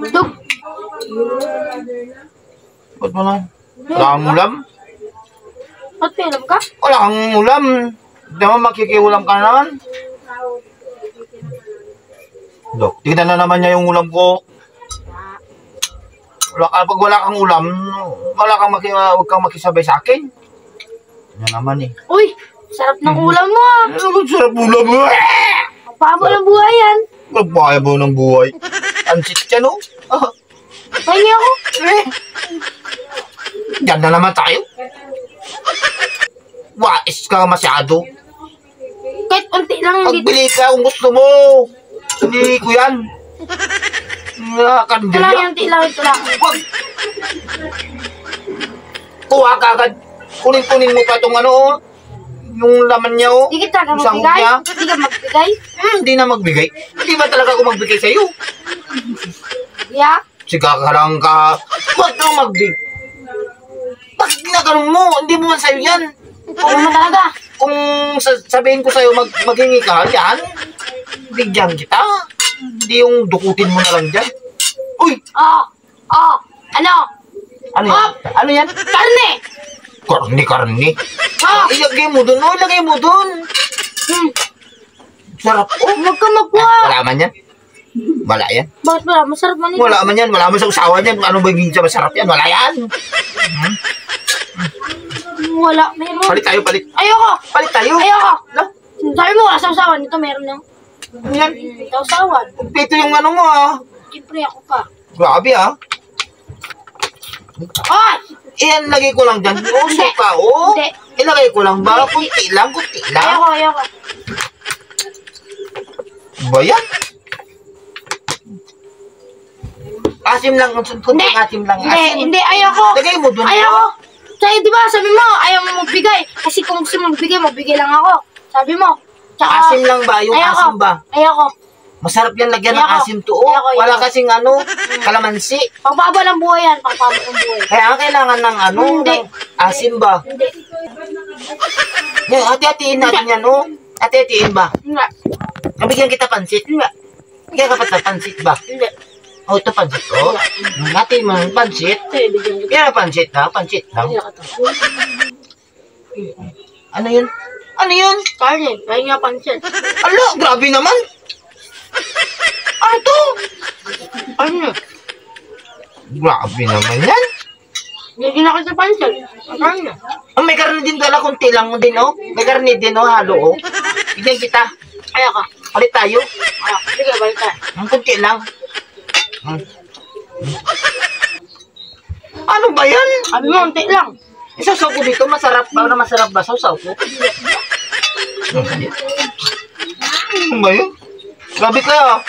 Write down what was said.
Busog. Ba't mo lang? Wala kang ulam? Ba't may alam ka? Wala kang ulam. Hindi mo makikiulam ka naman. Dok, tignan na naman niya yung ulam ko. Pag wala kang ulam, huwag kang makisabay sa akin. Yan naman eh. Uy, sarap ng ulam mo ah. Ano sarap ulam mo? Pabo ng buhay yan. Magbayabaw ng buhay. Ansit yan oh. Pahingi ako. Diyan na naman tayo. Wais ka masyado. Kahit unti lang hindi. Magbili ka kung gusto mo. Hindi ko yan. Ito lang, Kandila. unti lang, ito lang. Wag. Kuha ka agad. Kunin mo pa itong ano, yung laman niya oh. Hindi kita ka Yung sahog magbigay. niya. Hindi ka magbigay. Hindi na magbigay. Hindi ba talaga ako magbigay sa'yo? Yeah. Siga ka lang ka. Huwag kang magbigay. Bakit ginaganon mo? Hindi mo man sa'yo yan. Ano mo talaga? Kung sabihin ko sa'yo maghingi ka, yan. Bigyan kita. Hindi yung dukutin mo na lang dyan. Uy! Ano? Ano yan? Ano yan? Karne! Karni. Ilagay mo dun. Ilagay mo dun. Sarap. Huwag ka magkuha. Wala man yan. Wala yan. Bakit wala? Masarap man ito. Wala man yan. Wala man sa usawa yan. Ano ba yung masarap yan? Wala yan. Wala. Meron. Palit tayo, palit. Ayoko. Palit tayo. Ayoko. No? Sabi mo, wala sa usawan. Ito meron lang. Yan. Ito usawan. Ito yung ano mo ah. Siyempre ako pa. Grabe ah. Ay! Iyan, lagay ko lang dyan. Uso ka, oh. Hindi. Ilagay ko lang ba? Kunti lang. Ayoko. Ba yan? Asim lang. Kunti asim lang. Hindi. Ayoko. Lagay mo dun. Ayoko. Sa'yo, di ba? Sabi mo, ayaw mo magbigay. Kasi kung gusto mo magbigay lang ako. Sabi mo. Tsaka, Asim lang ba? Yung ayoko. asim ba? Ayoko. Masarap yan lagyan ng Ayoko. asim to. Oh. Ayoko. Wala kasing ano, kalamansi. Pagpaba ng buhay yan. Pagpaba ng buhay. Kaya ang kailangan ng ano, Hindi. ng asim ba? Hindi. Yan, hati-hatiin natin yan, oh. Hati-hatiin ba? Hindi. Nabigyan kita pansit. Bigyan ka pa sa pansit ba? Hindi. Oh, ito pansit, oh. Hatiin mo ng pansit. Bigyan ko. Yan ang pansit, ha? Pansit lang. Ano yun? Ano yun? Karne. Kaya nga pansin. Ala, grabe naman. Ano to? Karne. Grabe naman yan. Hindi na kasi pansin. Karne. Oh, may karne din dala, kunti lang din, oh. May karne din, oh, halo, oh. Bigyan kita. Ayoko. Palit tayo. Sige, balik tayo. Ang kunti lang. Ano ba yan? Sabi mo, unti lang. Isasaw ko dito, masarap ba? Na masarap ba? Sausaw ko. Ano ba yun? Grabe ka.